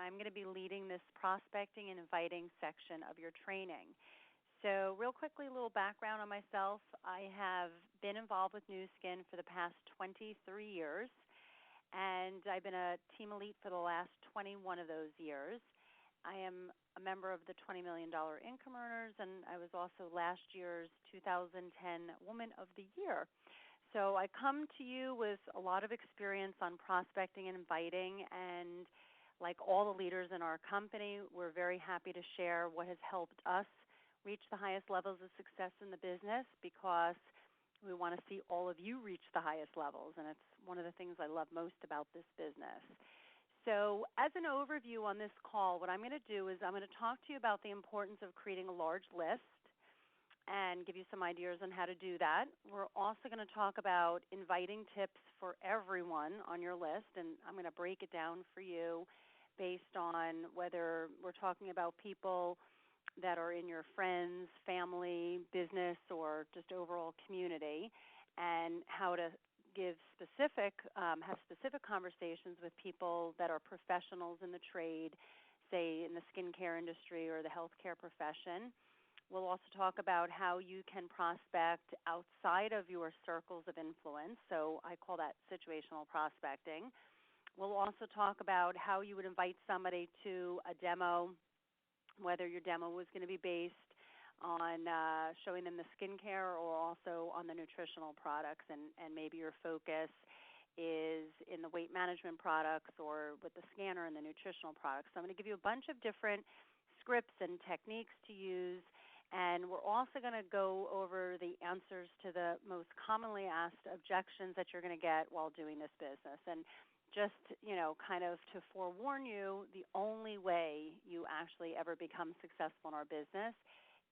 I'm going to be leading this prospecting and inviting section of your training. So real quickly, a little background on myself. I have been involved with Nu Skin for the past 23 years, and I've been a team elite for the last 21 of those years. I am a member of the $20 million Income Earners, and I was also last year's 2010 Woman of the Year. So I come to you with a lot of experience on prospecting and inviting, and like all the leaders in our company, we're very happy to share what has helped us reach the highest levels of success in the business, because we want to see all of you reach the highest levels, and it's one of the things I love most about this business. So as an overview on this call, what I'm going to do is I'm going to talk to you about the importance of creating a large list and give you some ideas on how to do that. We're also going to talk about inviting tips for everyone on your list, and I'm going to break it down for you based on whether we're talking about people that are in your friends, family, business, or just overall community, and how to give have specific conversations with people that are professionals in the trade, say in the skincare industry or the healthcare profession. We'll also talk about how you can prospect outside of your circles of influence, so I call that situational prospecting. We'll also talk about how you would invite somebody to a demo, whether your demo was going to be based on showing them the skincare or also on the nutritional products, and maybe your focus is in the weight management products or with the scanner and the nutritional products. So I'm going to give you a bunch of different scripts and techniques to use, and we're also going to go over the answers to the most commonly asked objections that you're going to get while doing this business. And just, kind of to forewarn you, the only way you actually ever become successful in our business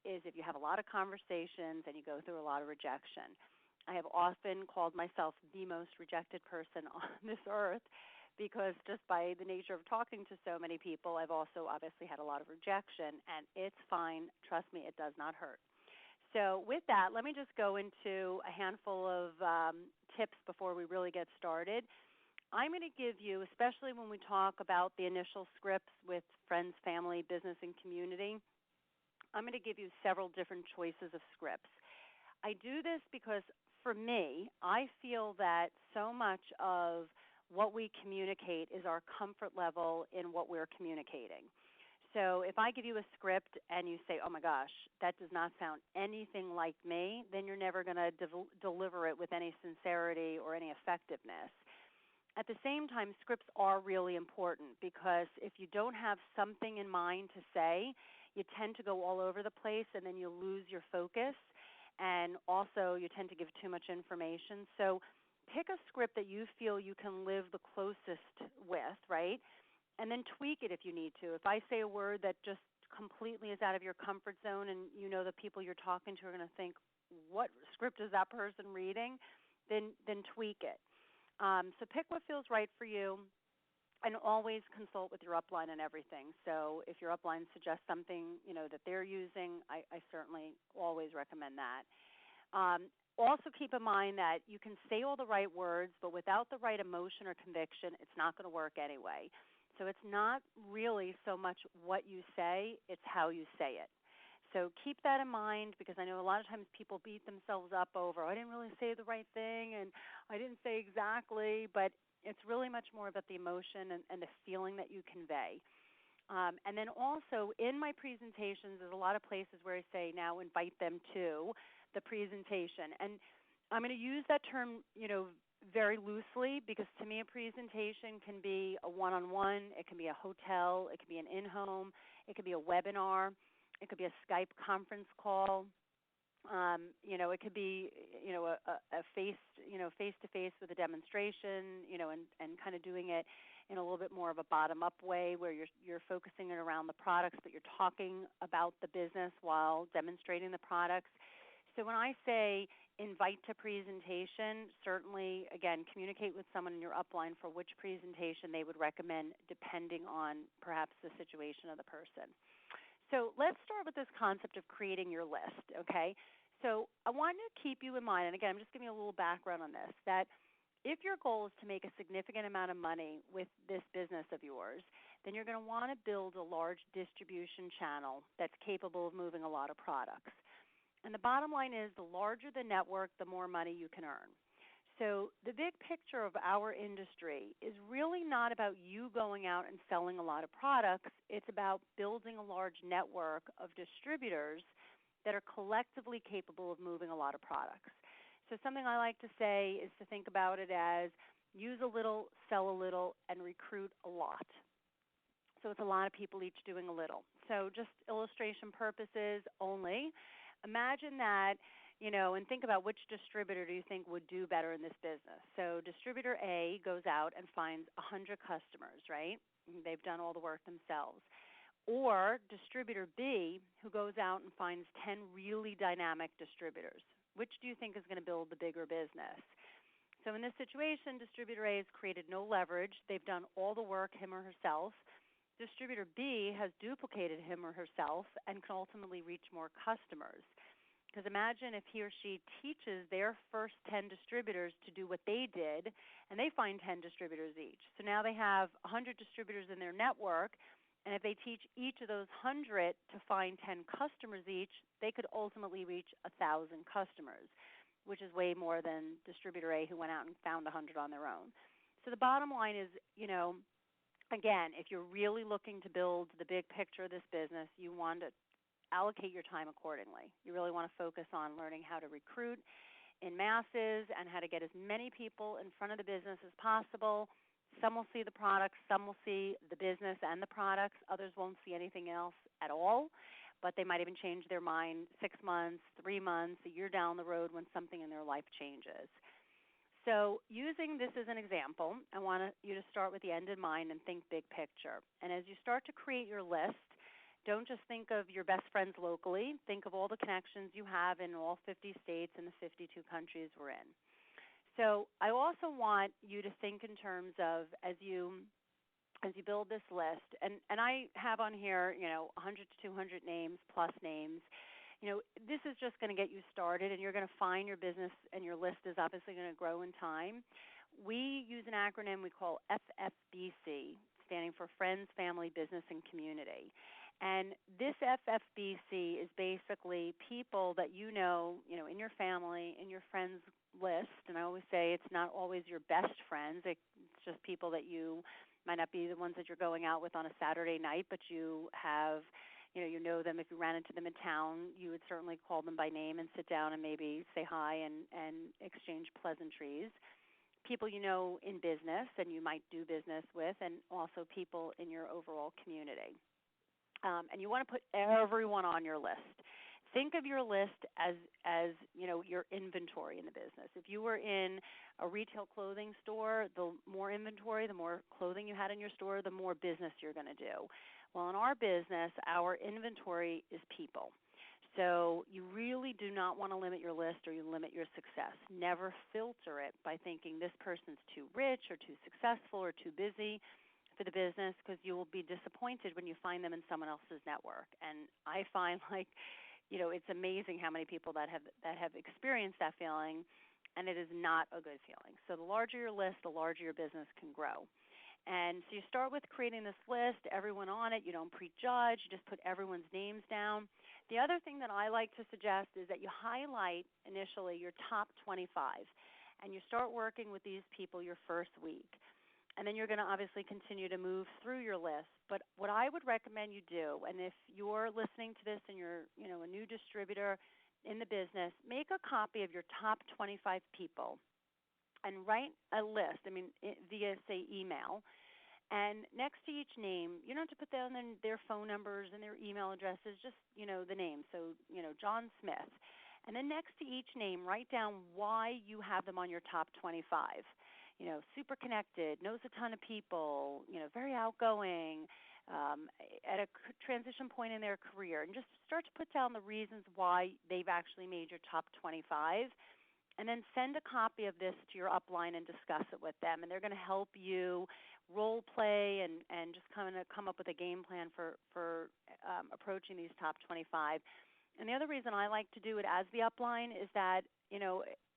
is if you have a lot of conversations and you go through a lot of rejection. I have often called myself the most rejected person on this earth, because just by the nature of talking to so many people, I've also obviously had a lot of rejection, and it's fine. Trust me, it does not hurt. So with that, let me just go into a handful of tips before we really get started. I'm going to give you, especially when we talk about the initial scripts with friends, family, business, and community, I'm going to give you several different choices of scripts. I do this because for me, I feel that so much of what we communicate is our comfort level in what we're communicating. So if I give you a script and you say, oh my gosh, that does not sound anything like me, then you're never going to deliver it with any sincerity or any effectiveness. At the same time, scripts are really important, because if you don't have something in mind to say, you tend to go all over the place and then you lose your focus, and also you tend to give too much information. So pick a script that you feel you can live the closest with, right? And then tweak it if you need to. If I say a word that just completely is out of your comfort zone and you know the people you're talking to are going to think, what script is that person reading, then tweak it. So pick what feels right for you, and always consult with your upline and everything. So if your upline suggests something that they're using, I certainly always recommend that. Also keep in mind that you can say all the right words, but without the right emotion or conviction, it's not going to work anyway. So it's not really so much what you say, it's how you say it. So keep that in mind, because I know a lot of times people beat themselves up over, I didn't really say the right thing and I didn't say exactly, but it's really much more about the emotion and the feeling that you convey. And then also in my presentations, there's a lot of places where I say now invite them to the presentation. And I'm going to use that term, very loosely, because to me a presentation can be a one-on-one, it can be a hotel, it can be an in-home, it could be a webinar, it could be a Skype conference call. It could be, a face-to-face with a demonstration, and kind of doing it in a little bit more of a bottom-up way, where you're focusing it around the products, but you're talking about the business while demonstrating the products. So when I say invite to presentation, certainly, again, communicate with someone in your upline for which presentation they would recommend, depending on perhaps the situation of the person. So let's start with this concept of creating your list, okay? So I want to keep you in mind, and again, I'm just giving you a little background on this, that if your goal is to make a significant amount of money with this business of yours, then you're going to want to build a large distribution channel that's capable of moving a lot of products. And the bottom line is, the larger the network, the more money you can earn. So the big picture of our industry is really not about you going out and selling a lot of products. It's about building a large network of distributors that are collectively capable of moving a lot of products. So something I like to say is to think about it as use a little, sell a little, and recruit a lot. So it's a lot of people each doing a little. So just illustration purposes only, imagine that, and think about which distributor do you think would do better in this business. So distributor A goes out and finds 100 customers, right? They've done all the work themselves. Or distributor B, who goes out and finds 10 really dynamic distributors. Which do you think is going to build the bigger business? So in this situation, distributor A has created no leverage. They've done all the work, him or herself. Distributor B has duplicated him or herself and can ultimately reach more customers. Because imagine if he or she teaches their first 10 distributors to do what they did, and they find 10 distributors each. So now they have 100 distributors in their network, and if they teach each of those 100 to find 10 customers each, they could ultimately reach 1,000 customers, which is way more than distributor A who went out and found 100 on their own. So the bottom line is, again, if you're really looking to build the big picture of this business, you want to allocate your time accordingly. You really want to focus on learning how to recruit in masses and how to get as many people in front of the business as possible. Some will see the products, some will see the business and the products. Others won't see anything else at all, but they might even change their mind 6 months, 3 months, a year down the road when something in their life changes. So using this as an example, I want you to start with the end in mind and think big picture. And as you start to create your list, don't just think of your best friends locally. Think of all the connections you have in all 50 states and the 52 countries we're in. So I also want you to think in terms of as you build this list, and I have on here 100 to 200 names plus names. This is just going to get you started, and you're going to find your business and your list is obviously going to grow in time. We use an acronym we call FFBC, standing for Friends, Family, Business, and Community. And this FFBC is basically people that in your family, in your friends list, and I always say it's not always your best friends. It's just people that you might not be the ones that you're going out with on a Saturday night, but you have, you know them. If you ran into them in town, you would certainly call them by name and sit down and maybe say hi and exchange pleasantries. People you know in business and you might do business with, and also people in your overall community. And you want to put everyone on your list. Think of your list as your inventory in the business. If you were in a retail clothing store, the more inventory, the more clothing you had in your store, the more business you're going to do. Well, in our business, our inventory is people. So you really do not want to limit your list or you limit your success. Never filter it by thinking this person's too rich or too successful or too busy for the business, because you will be disappointed when you find them in someone else's network. And I find it's amazing how many people that have experienced that feeling, and it is not a good feeling. So the larger your list, the larger your business can grow. And so you start with creating this list, everyone on it. You don't prejudge. You just put everyone's names down. The other thing that I like to suggest is that you highlight initially your top 25, and you start working with these people your first week. And then you're going to obviously continue to move through your list. But what I would recommend you do, and if you're listening to this and you're a new distributor in the business, make a copy of your top 25 people and write a list, via, say, email. And next to each name, you don't have to put down their phone numbers and their email addresses, just, the name. So, John Smith. And then next to each name, write down why you have them on your top 25. Super connected, knows a ton of people, very outgoing, at a transition point in their career. And just start to put down the reasons why they've actually made your top 25. And then send a copy of this to your upline and discuss it with them. And they're going to help you role play and just kind of come up with a game plan for approaching these top 25. And the other reason I like to do it as the upline is that,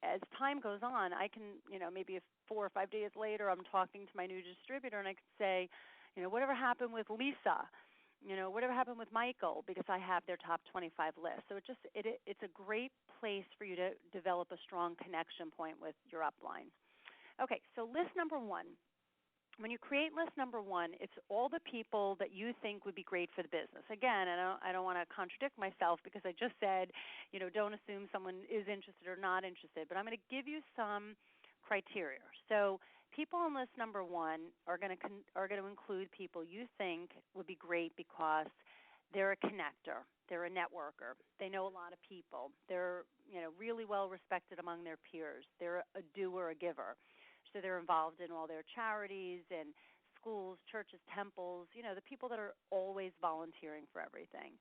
as time goes on, I can, maybe 4 or 5 days later, I'm talking to my new distributor and I can say, Whatever happened with Lisa? Whatever happened with Michael? Because I have their top 25 list. So it's a great place for you to develop a strong connection point with your upline. Okay, so list number one. When you create list number one, it's all the people that you think would be great for the business. Again, I don't want to contradict myself because I just said, don't assume someone is interested or not interested, but I'm going to give you some criteria. So people on list number one are going to include people you think would be great because they're a connector, they're a networker, they know a lot of people, they're really well respected among their peers, they're a doer, a giver. So they're involved in all their charities and schools, churches, temples, the people that are always volunteering for everything.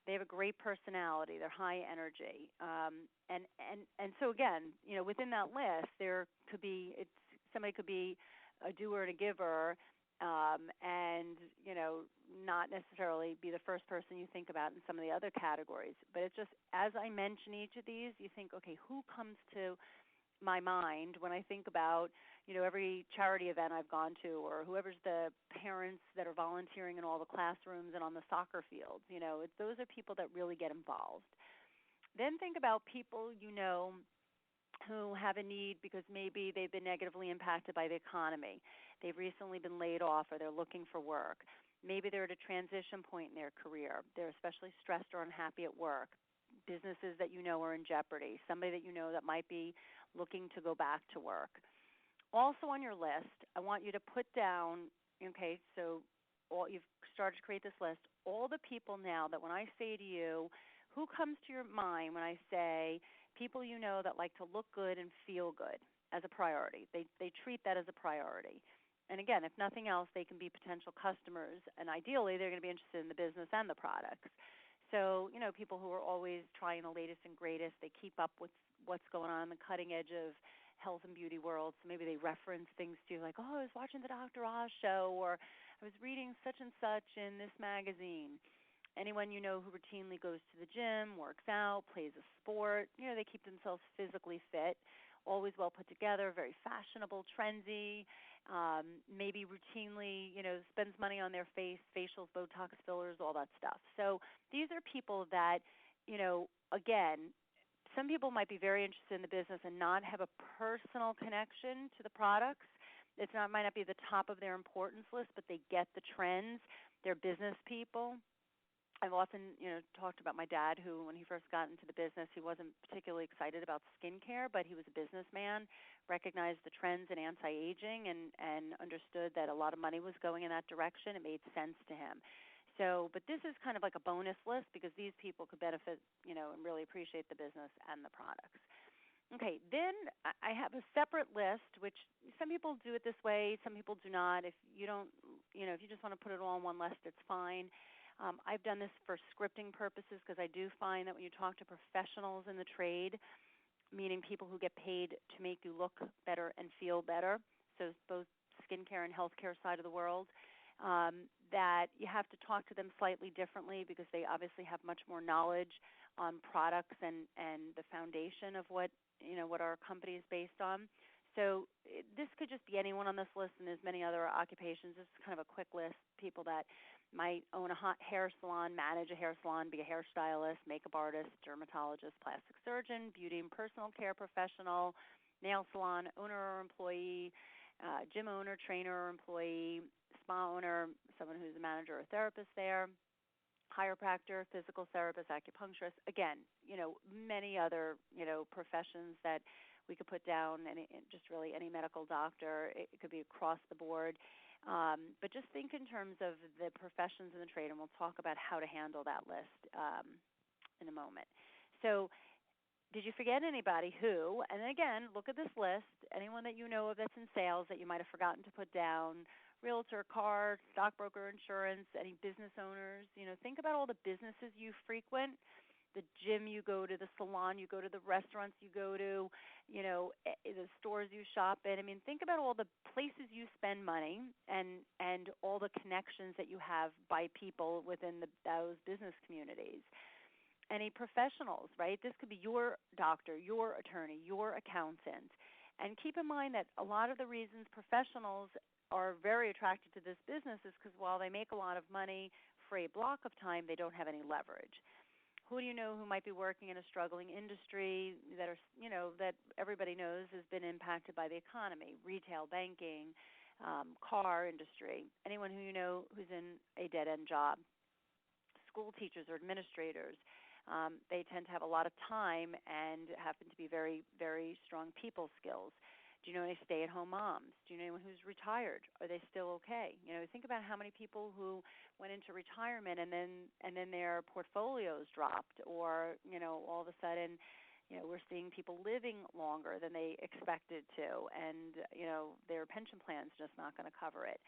They have a great personality. They're high energy. And so again, within that list, somebody could be a doer and a giver, and not necessarily be the first person you think about in some of the other categories. But it's just, as I mention each of these, you think, okay, who comes to my mind when I think about, every charity event I've gone to, or whoever's the parents that are volunteering in all the classrooms and on the soccer fields. Those are people that really get involved. Then think about people who have a need because maybe they've been negatively impacted by the economy. They've recently been laid off or they're looking for work. Maybe they're at a transition point in their career. They're especially stressed or unhappy at work. Businesses that are in jeopardy, somebody that that might be looking to go back to work. Also on your list, I want you to put down, okay, so you've started to create this list, all the people now that when I say to you, who comes to your mind when I say people that like to look good and feel good as a priority. They treat that as a priority. And again, if nothing else, they can be potential customers, and ideally they're going to be interested in the business and the products. So, people who are always trying the latest and greatest, they keep up with what's going on the cutting edge of health and beauty world. So maybe they reference things to you like, oh, I was watching the Dr. Oz show, or I was reading such and such in this magazine. Anyone who routinely goes to the gym, works out, plays a sport, they keep themselves physically fit, always well put together, very fashionable, trendy, maybe routinely, spends money on their face, facials, Botox fillers, all that stuff. So these are people that, again, some people might be very interested in the business and not have a personal connection to the products. Might not be the top of their importance list, but they get the trends. They're business people. I've often, talked about my dad who, when he first got into the business, he wasn't particularly excited about skincare, but he was a businessman, recognized the trends in anti-aging and understood that a lot of money was going in that direction. It made sense to him. So, but this is kind of like a bonus list because these people could benefit, and really appreciate the business and the products. Okay, then I have a separate list, which some people do it this way, some people do not. If you don't, if you just want to put it all in one list, it's fine. I've done this for scripting purposes because I do find that when you talk to professionals in the trade, meaning people who get paid to make you look better and feel better, so both skincare and healthcare side of the world, that you have to talk to them slightly differently because they obviously have much more knowledge on products and the foundation of what our company is based on. So this could just be anyone on this list, and there's many other occupations. This is kind of a quick list. People that might own a hair salon, manage a hair salon, be a hairstylist, makeup artist, dermatologist, plastic surgeon, beauty and personal care professional, nail salon owner or employee, gym owner, trainer or employee, spa owner, someone who's a manager or therapist there, chiropractor, physical therapist, acupuncturist. Again, many other, professions that we could put down, just really any medical doctor. It could be across the board. But just think in terms of the professions in the trade, and we'll talk about how to handle that list in a moment. So did you forget anybody who, and again, look at this list, anyone that you know of that's in sales that you might have forgotten to put down, realtor, car, stockbroker, insurance, any business owners, think about all the businesses you frequent, the gym you go to, the salon you go to, the restaurants you go to, the stores you shop in. I mean, think about all the places you spend money and all the connections that you have by people within those business communities. Any professionals, right? This could be your doctor, your attorney, your accountant. And keep in mind that a lot of the reasons professionals are very attracted to this business is because while they make a lot of money for a block of time, they don't have any leverage. Who do you know who might be working in a struggling industry that are, that everybody knows has been impacted by the economy? Retail, banking, car industry. Anyone who you know who's in a dead-end job. School teachers or administrators. They tend to have a lot of time and happen to be very, very strong people skills. Do you know any stay-at-home moms? Do you know anyone who's retired? Are they still okay? Think about how many people who went into retirement and then their portfolios dropped, or all of a sudden, we're seeing people living longer than they expected to, and their pension plan's just not going to cover it.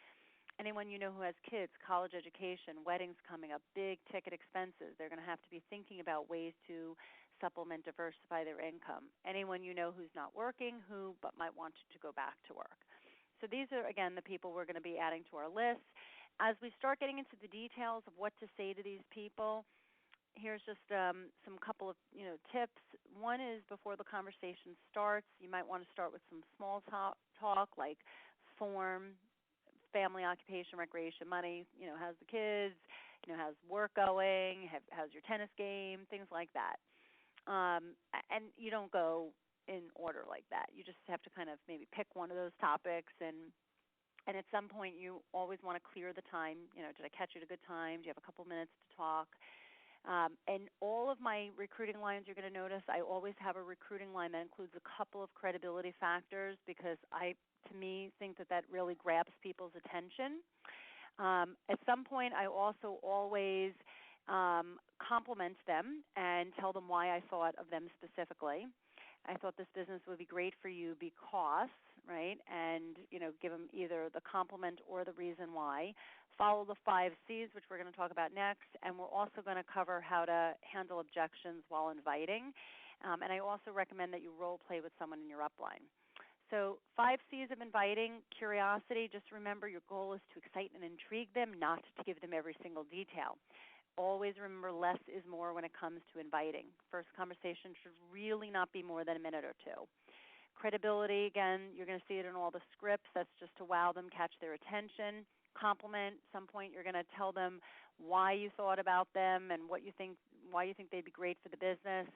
Anyone you know who has kids, college education, weddings coming up, big ticket expenses, they're going to have to be thinking about ways to supplement, diversify their income. Anyone you know who's not working but might want to go back to work. So these are, again, the people we're going to be adding to our list. As we start getting into the details of what to say to these people, here's just some couple of tips. One is before the conversation starts, you might want to start with some small talk like form, family, occupation, recreation, money, how's the kids, how's work going, how's your tennis game, things like that. And you don't go in order like that. You just have to kind of maybe pick one of those topics, and at some point you always want to clear the time. Did I catch you at a good time? Do you have a couple minutes to talk? And all of my recruiting lines, you're going to notice I always have a recruiting line that includes a couple of credibility factors, because to me, think that really grabs people's attention. At some point, I also always compliment them and tell them why I thought of them specifically. I thought this business would be great for you because, right, and, give them either the compliment or the reason why. Follow the 5 C's, which we're going to talk about next, and we're also going to cover how to handle objections while inviting. And I also recommend that you role play with someone in your upline. So 5 C's of inviting: curiosity. Just remember, your goal is to excite and intrigue them, not to give them every single detail. Always remember, less is more when it comes to inviting. First conversation should really not be more than a minute or two. Credibility, again, you're going to see it in all the scripts. That's just to wow them, catch their attention. Compliment. At some point, you're going to tell them why you thought about them and why you think they'd be great for the business.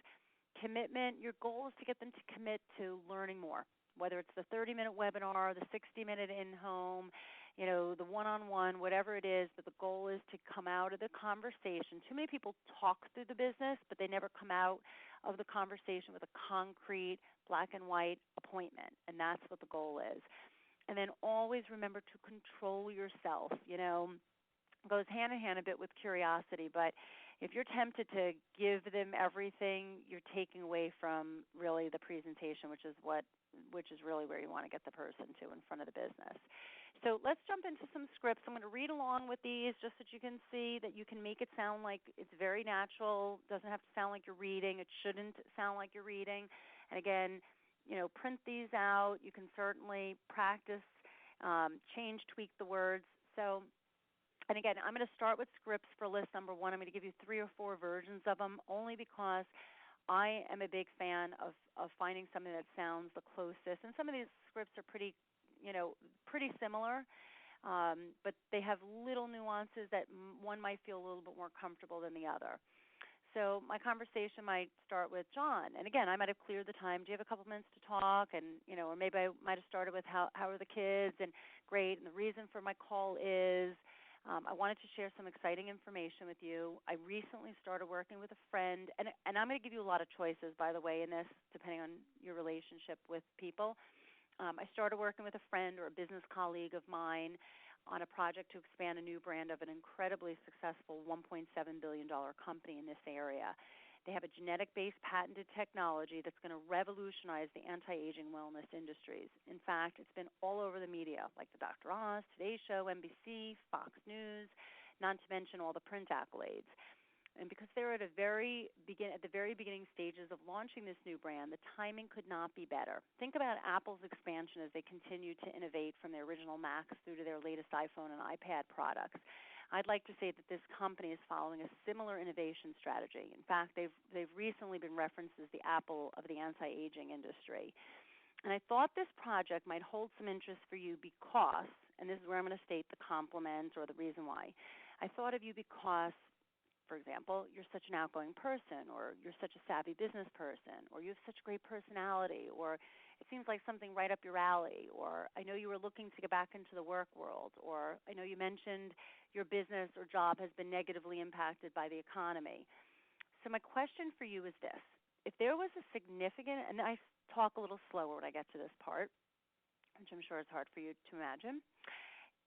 Commitment. Your goal is to get them to commit to learning more, whether it's the 30-minute webinar, the 60-minute in-home, the one-on-one, whatever it is, but the goal is to come out of the conversation. Too many people talk through the business, but they never come out of the conversation with a concrete, black and white appointment, and that's what the goal is. And then always remember to control yourself. Goes hand in hand a bit with curiosity, but if you're tempted to give them everything, you're taking away from really the presentation, which is really where you want to get the person to in front of the business. So let's jump into some scripts. I'm going to read along with these just so that you can see that you can make it sound like it's very natural. It doesn't have to sound like you're reading. It shouldn't sound like you're reading. And again, print these out. You can certainly practice, change, tweak the words. So, and again, I'm going to start with scripts for list number 1. I'm going to give you 3 or 4 versions of them, only because I am a big fan of finding something that sounds the closest. And some of these scripts are pretty similar, but they have little nuances that one might feel a little bit more comfortable than the other. So my conversation might start with John, and again, I might have cleared the time. Do you have a couple minutes to talk? And or maybe I might have started with how are the kids? And great. And the reason for my call is I wanted to share some exciting information with you. I recently started working with a friend, and I'm going to give you a lot of choices, by the way, in this, depending on your relationship with people. I started working with a friend or a business colleague of mine on a project to expand a new brand of an incredibly successful $1.7 billion company in this area. They have a genetic-based patented technology that's going to revolutionize the anti-aging wellness industries. In fact, it's been all over the media, like the Dr. Oz, Today Show, NBC, Fox News, not to mention all the print accolades. And because they're at the very beginning stages of launching this new brand, the timing could not be better. Think about Apple's expansion as they continue to innovate from their original Macs through to their latest iPhone and iPad products. I'd like to say that this company is following a similar innovation strategy. In fact, they've recently been referenced as the Apple of the anti-aging industry. And I thought this project might hold some interest for you because, and this is where I'm going to state the compliment or the reason why. I thought of you because, for example, you're such an outgoing person, or you're such a savvy business person, or you have such great personality, or it seems like something right up your alley, or I know you were looking to get back into the work world, or I know you mentioned your business or job has been negatively impacted by the economy. So my question for you is this. If there was a significant, and I talk a little slower when I get to this part, which I'm sure is hard for you to imagine,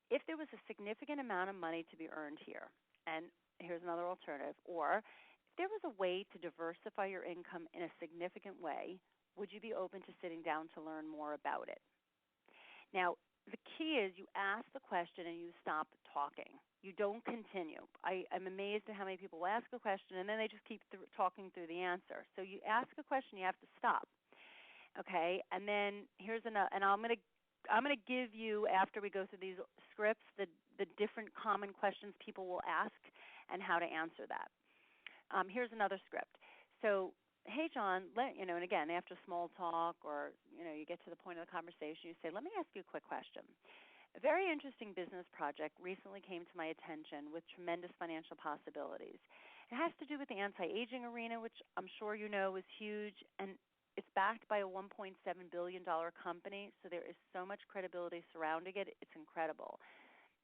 if there was a significant amount of money to be earned here, and here's another alternative, or if there was a way to diversify your income in a significant way, would you be open to sitting down to learn more about it? Now, the key is you ask the question and you stop talking. You don't continue. I'm amazed at how many people will ask a question and then they just keep talking through the answer. So you ask a question, you have to stop. Okay, and then here's another, and I'm going to give you, after we go through these scripts, the different common questions people will ask and how to answer that. Here's another script. So, hey, John, and again, after small talk or, you get to the point of the conversation, you say, let me ask you a quick question. A very interesting business project recently came to my attention with tremendous financial possibilities. It has to do with the anti-aging arena, which I'm sure you know is huge, and it's backed by a $1.7 billion company, so there is so much credibility surrounding it. It's incredible.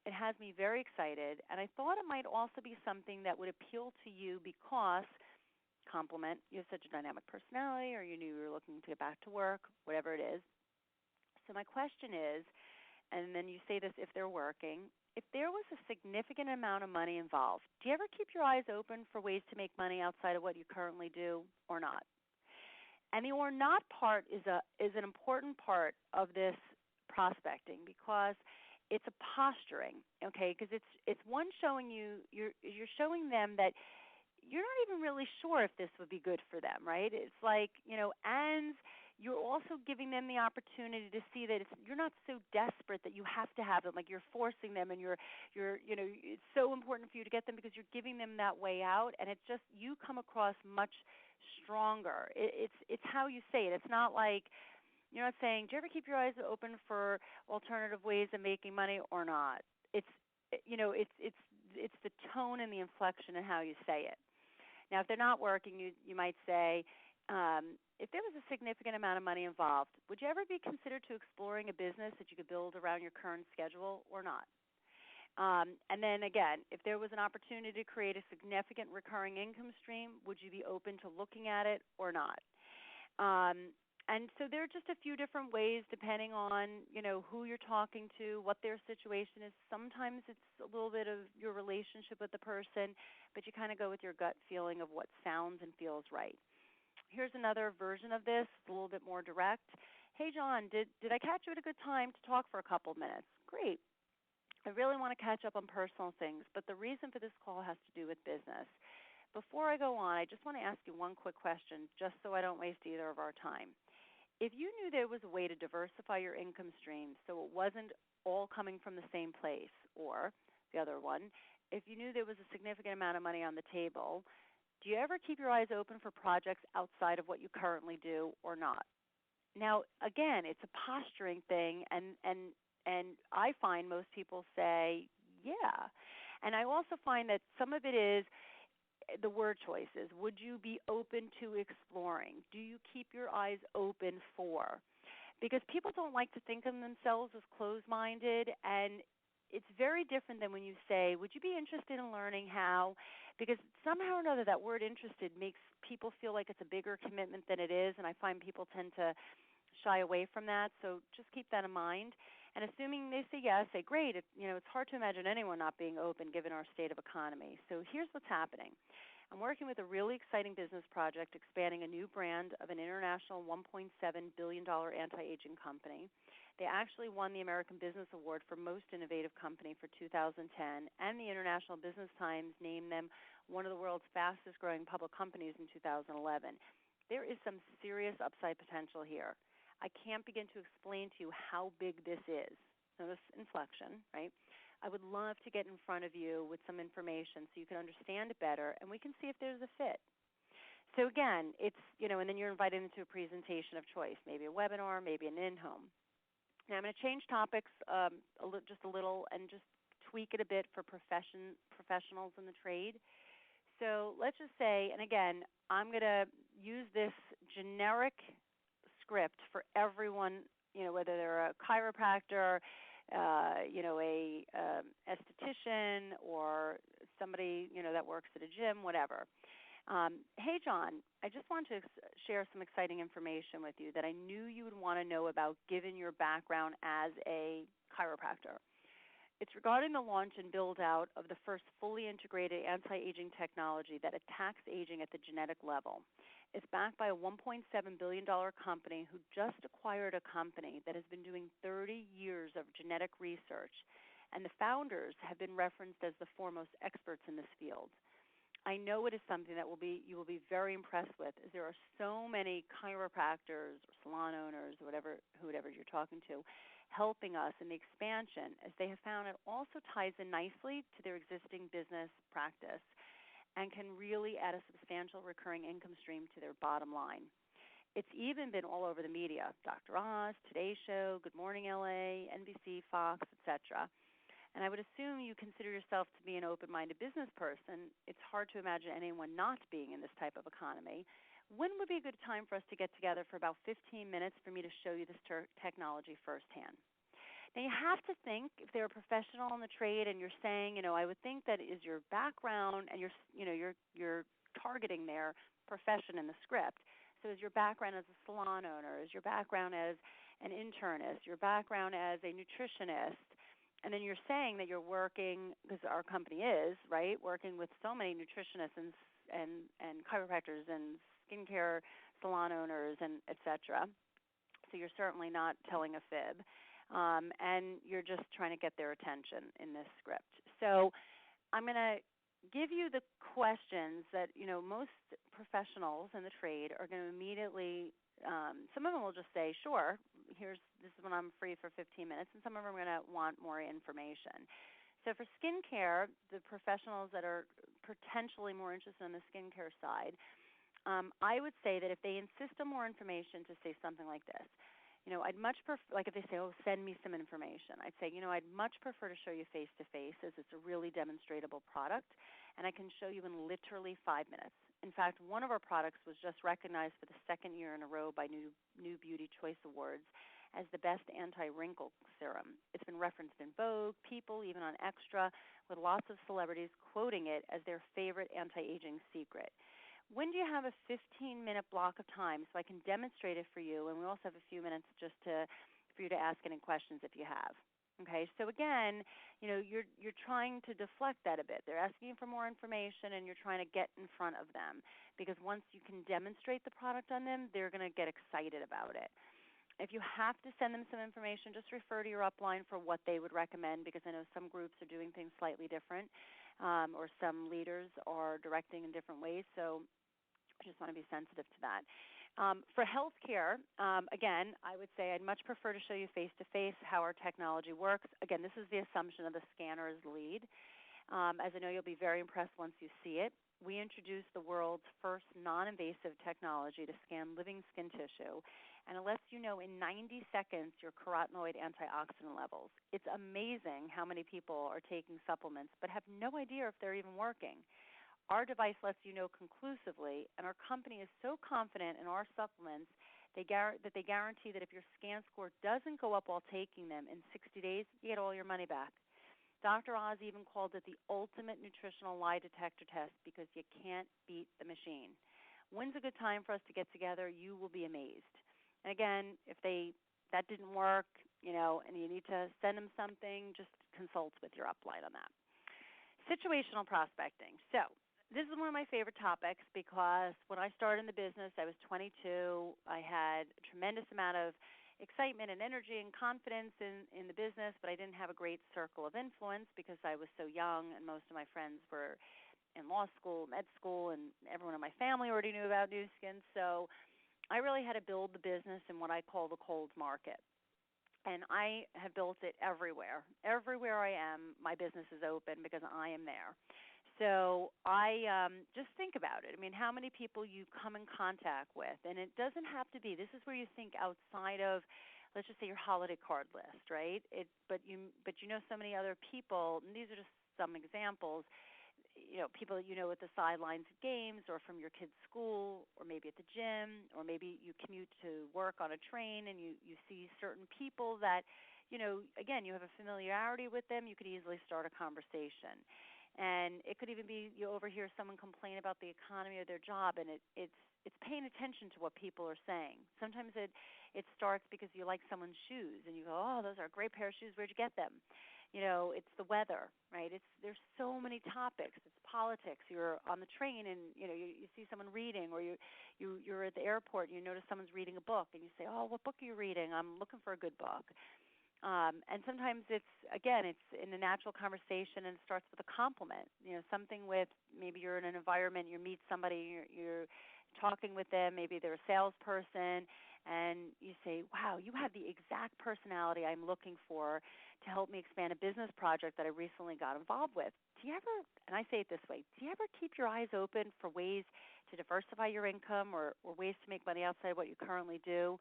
It has me very excited, and I thought it might also be something that would appeal to you because, compliment, you have such a dynamic personality, or you knew you were looking to get back to work, whatever it is. So my question is, and then you say this if they're working, if there was a significant amount of money involved, do you ever keep your eyes open for ways to make money outside of what you currently do or not? And the or not part is an important part of this prospecting because it's a posturing, okay? Because it's one showing you're showing them that you're not even really sure if this would be good for them, right? It's like, and you're also giving them the opportunity to see that you're not so desperate that you have to have them, like you're forcing them, and you're it's so important for you to get them because you're giving them that way out, and it's just you come across much stronger. It's how you say it. It's not like you're not saying, do you ever keep your eyes open for alternative ways of making money or not? It's the tone and the inflection and how you say it. Now, if they're not working, you might say, if there was a significant amount of money involved, would you ever be considered to exploring a business that you could build around your current schedule or not? And then again, if there was an opportunity to create a significant recurring income stream, would you be open to looking at it or not? And so there are just a few different ways depending on, who you're talking to, what their situation is. Sometimes it's a little bit of your relationship with the person, but you kind of go with your gut feeling of what sounds and feels right. Here's another version of this, a little bit more direct. Hey, John, did I catch you at a good time to talk for a couple of minutes? Great. I really want to catch up on personal things, but the reason for this call has to do with business. Before I go on, I just want to ask you one quick question, just so I don't waste either of our time. If you knew there was a way to diversify your income stream so it wasn't all coming from the same place, or the other one, if you knew there was a significant amount of money on the table, do you ever keep your eyes open for projects outside of what you currently do or not? Now, again, it's a posturing thing, and I find most people say, yeah. And I also find that some of it is the word choices. Would you be open to exploring? Do you keep your eyes open for? Because people don't like to think of themselves as closed-minded, and it's very different than when you say, would you be interested in learning how? Because somehow or another that word interested makes people feel like it's a bigger commitment than it is, and I find people tend to shy away from that, so just keep that in mind. And assuming they say yes, say great. It's hard to imagine anyone not being open given our state of economy. So here's what's happening. I'm working with a really exciting business project expanding a new brand of an international $1.7 billion anti-aging company. They actually won the American Business Award for Most Innovative Company for 2010, and the International Business Times named them one of the world's fastest growing public companies in 2011. There is some serious upside potential here. I can't begin to explain to you how big this is. Notice inflection, right? I would love to get in front of you with some information so you can understand it better, and we can see if there's a fit. So again, it's, and then you're invited into a presentation of choice, maybe a webinar, maybe an in-home. Now I'm going to change topics just a little and just tweak it a bit for professionals in the trade. So let's just say, and again, I'm going to use this generic script for everyone, whether they're a chiropractor, a esthetician, or somebody, that works at a gym, whatever. Hey, John, I just want to share some exciting information with you that I knew you would want to know about given your background as a chiropractor. It's regarding the launch and build-out of the first fully integrated anti-aging technology that attacks aging at the genetic level. It's backed by a $1.7 billion company who just acquired a company that has been doing 30 years of genetic research, and the founders have been referenced as the foremost experts in this field. I know it is something that you will be very impressed with, as there are so many chiropractors or salon owners or whoever you're talking to helping us in the expansion, as they have found it also ties in nicely to their existing business practice and can really add a substantial recurring income stream to their bottom line. It's even been all over the media, Dr. Oz, Today Show, Good Morning LA, NBC, Fox, etc. And I would assume you consider yourself to be an open-minded business person. It's hard to imagine anyone not being in this type of economy. When would be a good time for us to get together for about 15 minutes for me to show you this technology firsthand? Now you have to think, if they're a professional in the trade and you're saying, I would think that is your background, and you're targeting their profession in the script. So is your background as a salon owner, is your background as an internist, your background as a nutritionist, and then you're saying that you're working, because our company is, right, working with so many nutritionists and chiropractors and skincare salon owners and et cetera. So you're certainly not telling a fib. And you're just trying to get their attention in this script. So I'm going to give you the questions that, most professionals in the trade are going to immediately, some of them will just say, sure, this is when I'm free for 15 minutes, and some of them are going to want more information. So for skincare, the professionals that are potentially more interested in the skincare side, I would say that if they insist on more information, to say something like this. I'd much prefer, like if they say, send me some information, I'd say, I'd much prefer to show you face-to-face, as it's a really demonstrable product, and I can show you in literally 5 minutes. In fact, one of our products was just recognized for the second year in a row by New Beauty Choice Awards as the best anti-wrinkle serum. It's been referenced in Vogue, People, even on Extra, with lots of celebrities quoting it as their favorite anti-aging secret. When do you have a 15-minute block of time so I can demonstrate it for you, and we also have a few minutes just for you to ask any questions if you have. Okay, so again, you're trying to deflect that a bit. They're asking you for more information, and you're trying to get in front of them, because once you can demonstrate the product on them, they're going to get excited about it. If you have to send them some information, just refer to your upline for what they would recommend, because I know some groups are doing things slightly different, or some leaders are directing in different ways. So I just want to be sensitive to that. For healthcare, again, I would say I'd much prefer to show you face-to-face how our technology works. Again, this is the assumption of the scanner as lead. As I know you'll be very impressed once you see it. We introduced the world's first non-invasive technology to scan living skin tissue, and it lets you know in 90 seconds your carotenoid antioxidant levels. It's amazing how many people are taking supplements but have no idea if they're even working. Our device lets you know conclusively, and our company is so confident in our supplements that they guarantee that if your scan score doesn't go up while taking them in 60 days, you get all your money back. Dr. Oz even called it the ultimate nutritional lie detector test, because you can't beat the machine. When's a good time for us to get together? You will be amazed. And again, if that didn't work, and you need to send them something, just consult with your upline on that. Situational prospecting. So this is one of my favorite topics, because when I started in the business, I was 22. I had a tremendous amount of excitement and energy and confidence in the business, but I didn't have a great circle of influence because I was so young, and most of my friends were in law school, med school, and everyone in my family already knew about Nu Skin. So I really had to build the business in what I call the cold market. And I have built it everywhere. Everywhere I am, my business is open because I am there. So I just think about it. I mean, how many people you come in contact with, and it doesn't have to be. This is where you think outside of, let's just say your holiday card list, right? But you know so many other people, and these are just some examples, people that you know at the sidelines of games or from your kids' school or maybe at the gym, or maybe you commute to work on a train and you see certain people that, again, you have a familiarity with them. You could easily start a conversation. And it could even be you overhear someone complain about the economy or their job, and it's paying attention to what people are saying. Sometimes it starts because you like someone's shoes, and you go, oh, those are a great pair of shoes. Where'd you get them? It's the weather, right? There's so many topics. It's politics. You're on the train, and you see someone reading, or you're at the airport, and you notice someone's reading a book, and you say, oh, what book are you reading? I'm looking for a good book. And sometimes it's in a natural conversation, and it starts with a compliment. Something with, maybe you're in an environment, you meet somebody, you're talking with them, maybe they're a salesperson, and you say, wow, you have the exact personality I'm looking for to help me expand a business project that I recently got involved with. Do you ever, and I say it this way, do you ever keep your eyes open for ways to diversify your income, or ways to make money outside what you currently do?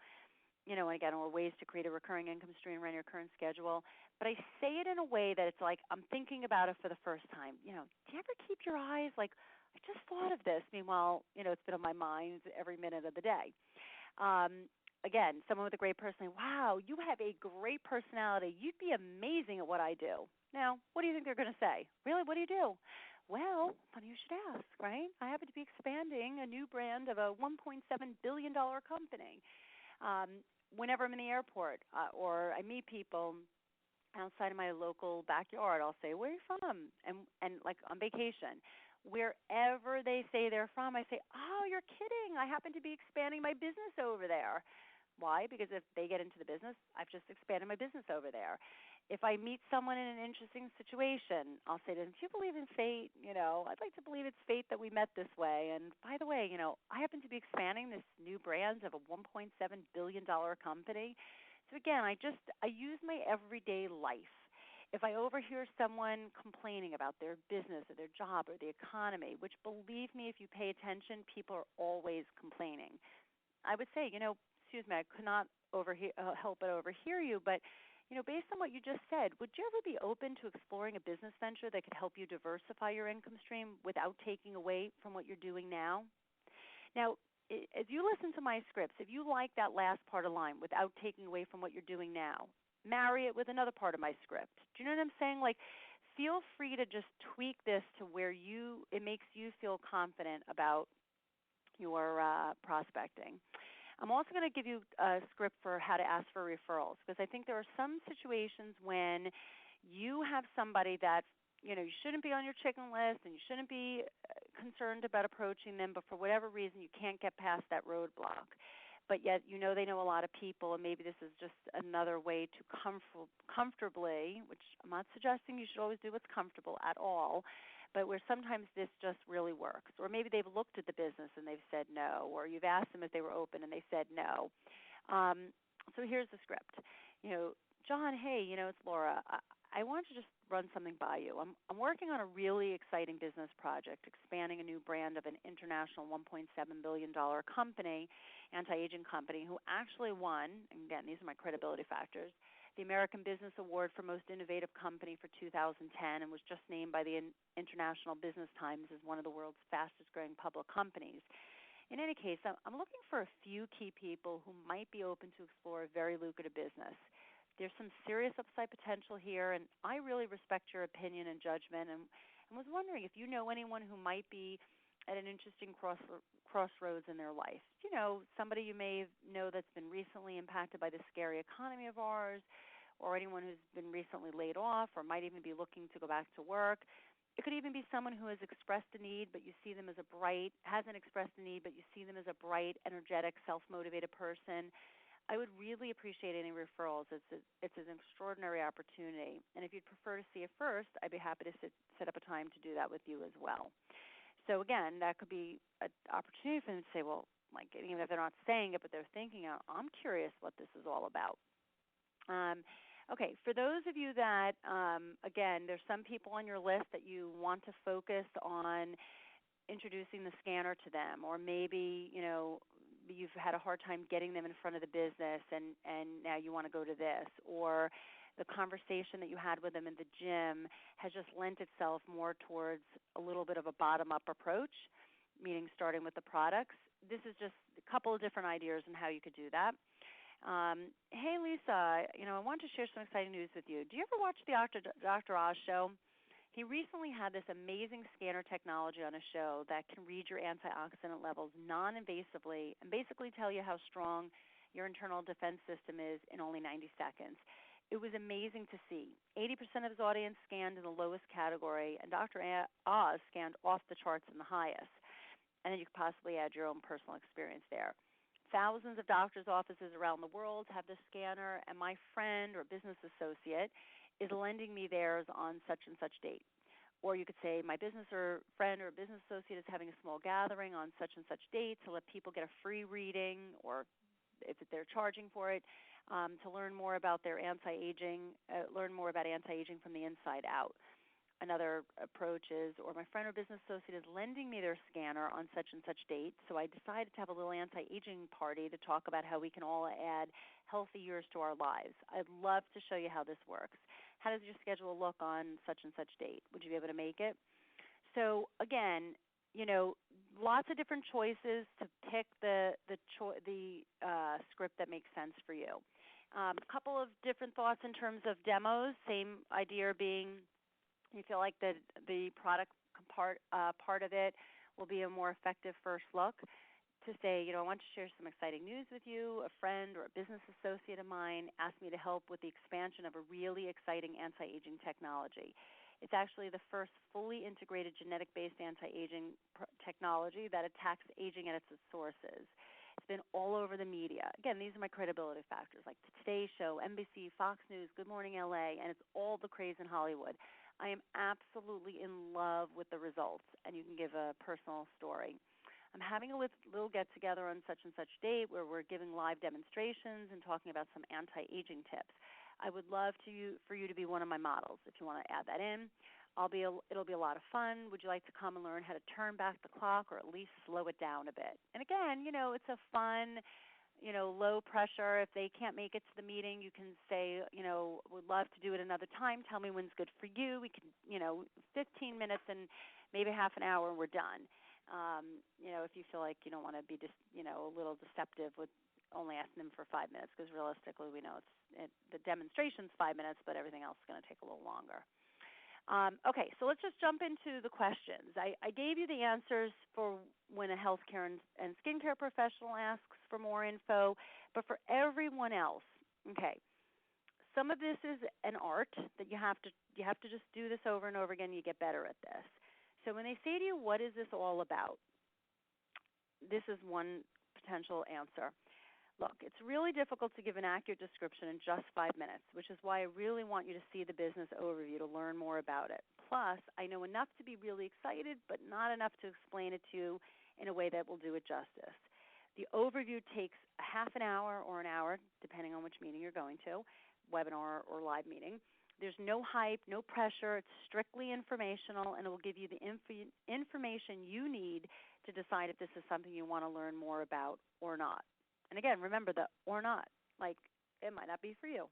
And again, or ways to create a recurring income stream around your current schedule. But I say it in a way that it's like I'm thinking about it for the first time. Do you ever keep your eyes like, I just thought of this. Meanwhile, it's been on my mind every minute of the day. Again, someone with a great personality, wow, you have a great personality. You'd be amazing at what I do. Now, what do you think they're going to say? Really, what do you do? Well, funny you should ask, right? I happen to be expanding a new brand of a $1.7 billion company. Whenever I'm in the airport or I meet people outside of my local backyard, I'll say, where are you from? And like on vacation, wherever they say they're from, I say, oh, you're kidding. I happen to be expanding my business over there. Why? Because if they get into the business, I've just expanded my business over there. If I meet someone in an interesting situation, I'll say to them, do you believe in fate? I'd like to believe it's fate that we met this way. And by the way, I happen to be expanding this new brand of a $1.7 billion company. So again, I use my everyday life. If I overhear someone complaining about their business or their job or the economy, which, believe me, if you pay attention, people are always complaining. I would say, excuse me, I could not help but overhear you, but based on what you just said, would you ever be open to exploring a business venture that could help you diversify your income stream without taking away from what you're doing now? Now, as you listen to my scripts, if you like that last part of the line, without taking away from what you're doing now, marry it with another part of my script. Do you know what I'm saying? Like, feel free to just tweak this to where it makes you feel confident about your prospecting. I'm also going to give you a script for how to ask for referrals, because I think there are some situations when you have somebody that, you shouldn't be on your chicken list and you shouldn't be concerned about approaching them, but for whatever reason you can't get past that roadblock. But yet they know a lot of people, and maybe this is just another way to comfortably, which I'm not suggesting you should always do what's comfortable at all, but where sometimes this just really works. Or maybe they've looked at the business and they've said no, or you've asked them if they were open and they said no. So here's the script. John, hey, it's Laura. I wanted to just run something by you. I'm working on a really exciting business project, expanding a new brand of an international $1.7 billion company, anti-aging company, who actually won, and again, these are my credibility factors, the American Business Award for Most Innovative Company for 2010, and was just named by the International Business Times as one of the world's fastest growing public companies. In any case, I'm looking for a few key people who might be open to explore a very lucrative business. There's some serious upside potential here, and I really respect your opinion and judgment, and was wondering if you know anyone who might be at an interesting crossroads in their life. Somebody you may know that's been recently impacted by the scary economy of ours, or anyone who's been recently laid off or might even be looking to go back to work. It could even be someone who has expressed a need, but you see them as hasn't expressed a need, but you see them as a bright, energetic, self-motivated person. I would really appreciate any referrals. It's an extraordinary opportunity. And if you'd prefer to see it first, I'd be happy to set up a time to do that with you as well. So again, that could be an opportunity for them to say, well, like, even if they're not saying it, but they're thinking, I'm curious what this is all about. Okay, for those of you that, again, there's some people on your list that you want to focus on introducing the scanner to them, or maybe, you've had a hard time getting them in front of the business, and now you want to go to this, or the conversation that you had with them in the gym has just lent itself more towards a little bit of a bottom-up approach, meaning starting with the products. This is just a couple of different ideas on how you could do that. Hey, Lisa, I want to share some exciting news with you. Do you ever watch the Dr. Oz show? He recently had this amazing scanner technology on a show that can read your antioxidant levels non-invasively and basically tell you how strong your internal defense system is in only 90 seconds. It was amazing to see. 80% of his audience scanned in the lowest category, and Dr. Oz scanned off the charts in the highest. And then you could possibly add your own personal experience there. Thousands of doctors' offices around the world have this scanner, and my friend or business associate is lending me theirs on such and such date. Or you could say my business or friend or business associate is having a small gathering on such and such date to let people get a free reading, or if they're charging for it, to learn more about their anti-aging, learn more about anti-aging from the inside out. Another approach is, or my friend or business associate is lending me their scanner on such and such date, so I decided to have a little anti-aging party to talk about how we can all add healthy years to our lives. I'd love to show you how this works. How does your schedule look on such and such date? Would you be able to make it? So again, lots of different choices to pick the script that makes sense for you. A couple of different thoughts in terms of demos. Same idea being, you feel like the product part of it will be a more effective first look to say, I want to share some exciting news with you. A friend or a business associate of mine asked me to help with the expansion of a really exciting anti-aging technology. It's actually the first fully integrated genetic-based anti-aging technology that attacks aging at its sources. It's been all over the media. Again, these are my credibility factors, like the Today Show, NBC, Fox News, Good Morning LA, and it's all the craze in Hollywood. I am absolutely in love with the results, and you can give a personal story. I'm having a little get-together on such and such date where we're giving live demonstrations and talking about some anti-aging tips. I would love for you to be one of my models if you want to add that in. It'll be a lot of fun. Would you like to come and learn how to turn back the clock or at least slow it down a bit? And again, it's a fun, low pressure. If they can't make it to the meeting, you can say, would love to do it another time. Tell me when's good for you. We can, 15 minutes and maybe half an hour and we're done. If you feel like you don't want to be just, a little deceptive with only asking them for 5 minutes, because realistically we know the demonstration's 5 minutes, but everything else is going to take a little longer. Okay, so let's just jump into the questions. I gave you the answers for when a healthcare and skincare professional asks for more info, but for everyone else, okay, some of this is an art that you have to just do this over and over again. You get better at this. So when they say to you, what is this all about? This is one potential answer. Look, it's really difficult to give an accurate description in just 5 minutes, which is why I really want you to see the business overview to learn more about it. Plus, I know enough to be really excited, but not enough to explain it to you in a way that will do it justice. The overview takes a half an hour or an hour, depending on which meeting you're going to, webinar or live meeting. There's no hype, no pressure. It's strictly informational, and it will give you the information you need to decide if this is something you want to learn more about or not. And again, remember the or not, like it might not be for you.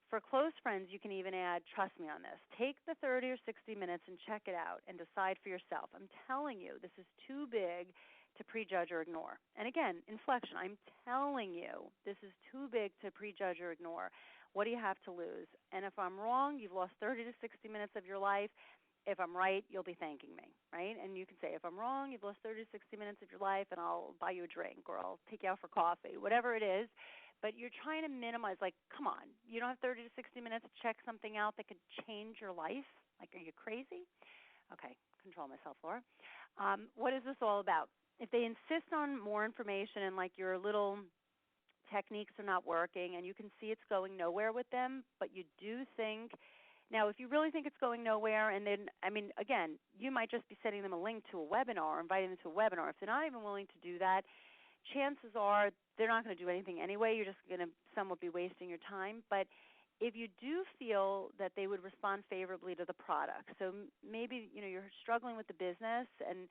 For close friends, you can even add, trust me on this. Take the 30 or 60 minutes and check it out and decide for yourself. I'm telling you, this is too big to prejudge or ignore. And again, inflection, I'm telling you, this is too big to prejudge or ignore. What do you have to lose? And if I'm wrong, you've lost 30 to 60 minutes of your life. If I'm right, you'll be thanking me, right? And you can say, if I'm wrong, you've lost 30 to 60 minutes of your life, and I'll buy you a drink or I'll take you out for coffee, whatever it is. But you're trying to minimize, like, come on, you don't have 30 to 60 minutes to check something out that could change your life? Like, are you crazy? Okay, control myself, Laura. What is this all about? If they insist on more information and, like, your little techniques are not working and you can see it's going nowhere with them, but you do think, now if you really think it's going nowhere, and then, I mean, again, you might just be sending them a link to a webinar or inviting them to a webinar. If they're not even willing to do that, chances are they're not going to do anything anyway. You're just going to somewhat be wasting your time. But if you do feel that they would respond favorably to the product, so maybe you're struggling with the business and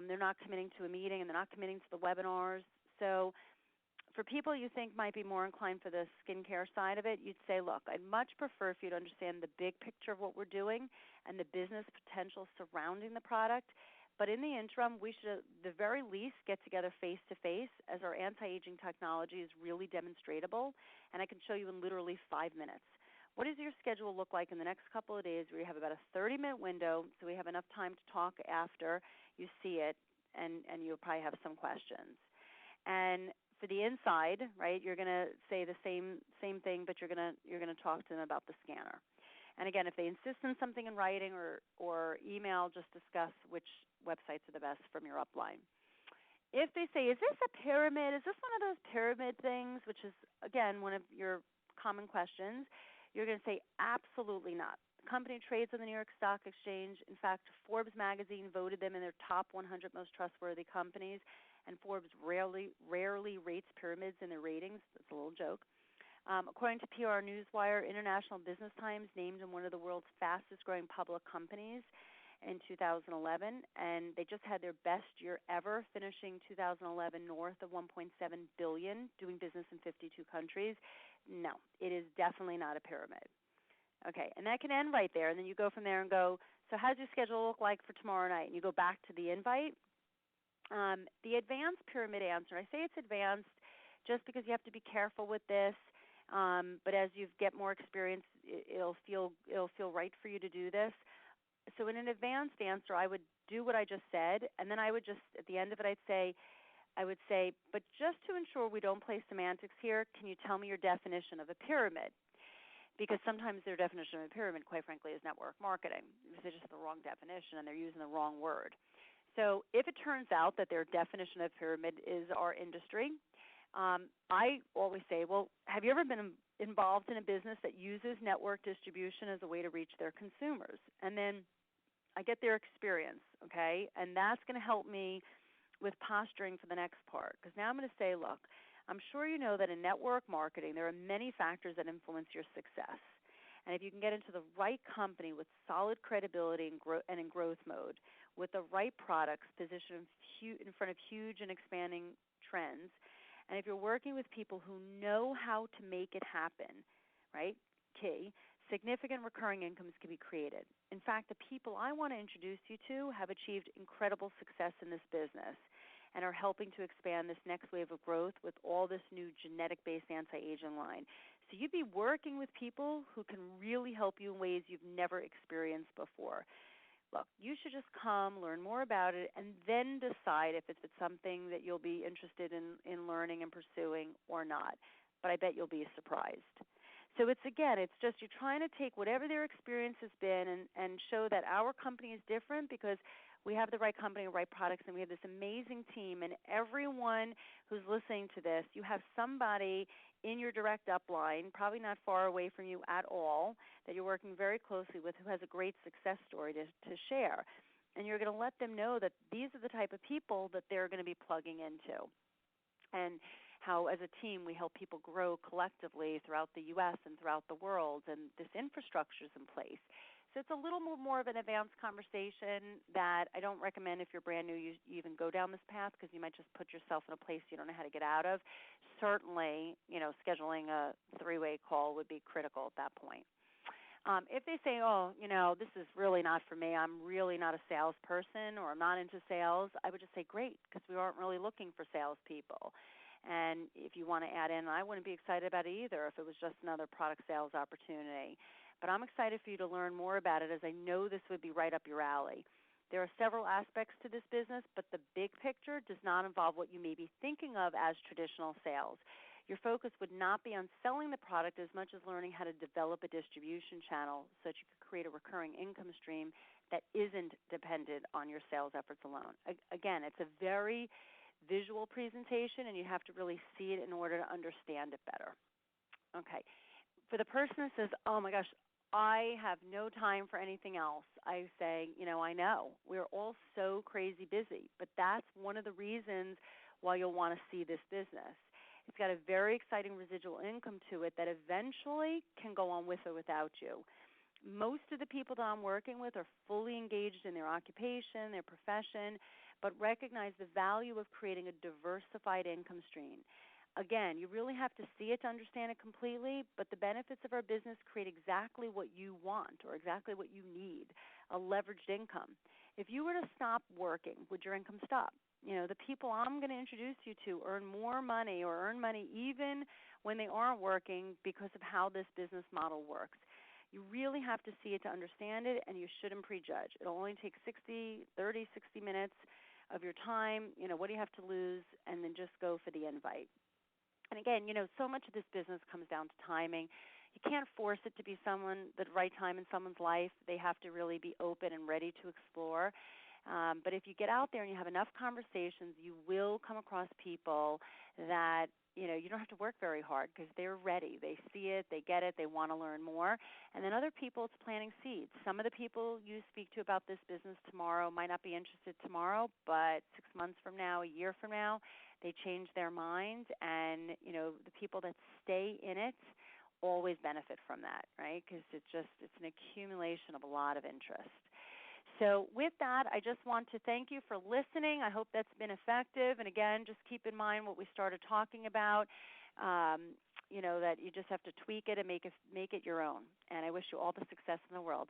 they're not committing to a meeting and they're not committing to the webinars, So for people you think might be more inclined for the skincare side of it, you'd say, look, I'd much prefer for you to understand the big picture of what we're doing and the business potential surrounding the product. But in the interim, we should at the very least get together face-to-face, as our anti-aging technology is really demonstratable, and I can show you in literally 5 minutes. What does your schedule look like in the next couple of days where you have about a 30-minute window, so we have enough time to talk after you see it, and you'll probably have some questions. And for the inside, right, you're going to say the same thing, but you're going to talk to them about the scanner. And again, if they insist on something in writing or email, just discuss which websites are the best from your upline. If they say, is this a pyramid? Is this one of those pyramid things, which is, again, one of your common questions, you're going to say absolutely not. The company trades on the New York Stock Exchange. In fact, Forbes magazine voted them in their top 100 most trustworthy companies, and Forbes rarely rates pyramids in their ratings. That's a little joke. According to PR Newswire, International Business Times named them one of the world's fastest growing public companies in 2011, and they just had their best year ever, finishing 2011 north of $1.7 billion, doing business in 52 countries. No, it is definitely not a pyramid. Okay, and that can end right there, and then you go from there and go, so how does your schedule look like for tomorrow night? And you go back to the invite. The advanced pyramid answer, I say it's advanced just because you have to be careful with this. But as you get more experience, it'll feel right for you to do this. So in an advanced answer, I would do what I just said, and then I would just, at the end of it, I would say, but just to ensure we don't play semantics here, can you tell me your definition of a pyramid? Because sometimes their definition of a pyramid, quite frankly, is network marketing. Because they just have the wrong definition and they're using the wrong word. So if it turns out that their definition of pyramid is our industry, I always say, well, have you ever been involved in a business that uses network distribution as a way to reach their consumers? And then I get their experience, okay? And that's going to help me with posturing for the next part. Because now I'm going to say, look, I'm sure you know that in network marketing there are many factors that influence your success. And if you can get into the right company with solid credibility and in growth mode, with the right products positioned in front of huge and expanding trends, and if you're working with people who know how to make it happen, right, key, significant recurring incomes can be created. In fact, the people I want to introduce you to have achieved incredible success in this business and are helping to expand this next wave of growth with all this new genetic-based anti-aging line. So you'd be working with people who can really help you in ways you've never experienced before. Look, you should just come, learn more about it, and then decide if it's something that you'll be interested in learning and pursuing or not. But I bet you'll be surprised. So it's just you're trying to take whatever their experience has been and show that our company is different because we have the right company, the right products, and we have this amazing team. And everyone who's listening to this, you have somebody in your direct upline, probably not far away from you at all, that you're working very closely with who has a great success story to share. And you're going to let them know that these are the type of people that they're going to be plugging into. And how as a team we help people grow collectively throughout the U.S. and throughout the world, and this infrastructure is in place. So it's a little more of an advanced conversation that I don't recommend if you're brand new you even go down this path because you might just put yourself in a place you don't know how to get out of. Certainly, scheduling a three-way call would be critical at that point. If they say, this is really not for me, I'm really not a salesperson or I'm not into sales, I would just say, great, because we aren't really looking for salespeople. And if you want to add in, I wouldn't be excited about it either if it was just another product sales opportunity. But I'm excited for you to learn more about it as I know this would be right up your alley. There are several aspects to this business, but the big picture does not involve what you may be thinking of as traditional sales. Your focus would not be on selling the product as much as learning how to develop a distribution channel so that you could create a recurring income stream that isn't dependent on your sales efforts alone. Again, it's a very visual presentation, and you have to really see it in order to understand it better. Okay. For the person that says, oh, my gosh, I have no time for anything else, I say, I know. We're all so crazy busy, but that's one of the reasons why you'll want to see this business. It's got a very exciting residual income to it that eventually can go on with or without you. Most of the people that I'm working with are fully engaged in their occupation, their profession, but recognize the value of creating a diversified income stream. Again, you really have to see it to understand it completely, but the benefits of our business create exactly what you want or exactly what you need, a leveraged income. If you were to stop working, would your income stop? The people I'm going to introduce you to earn more money or earn money even when they aren't working because of how this business model works. You really have to see it to understand it, and you shouldn't prejudge. It'll only take 60 minutes of your time. What do you have to lose? And then just go for the invite. And again, so much of this business comes down to timing. You can't force it to be the right time in someone's life. They have to really be open and ready to explore. But if you get out there and you have enough conversations, you will come across people that you don't have to work very hard because they're ready. They see it, they get it, they want to learn more. And then other people, it's planting seeds. Some of the people you speak to about this business tomorrow might not be interested tomorrow, but 6 months from now, a year from now, they change their minds. And the people that stay in it always benefit from that, right? Because it's an accumulation of a lot of interest. So with that, I just want to thank you for listening. I hope that's been effective. And again, just keep in mind what we started talking about, that you just have to tweak it and make it your own. And I wish you all the success in the world.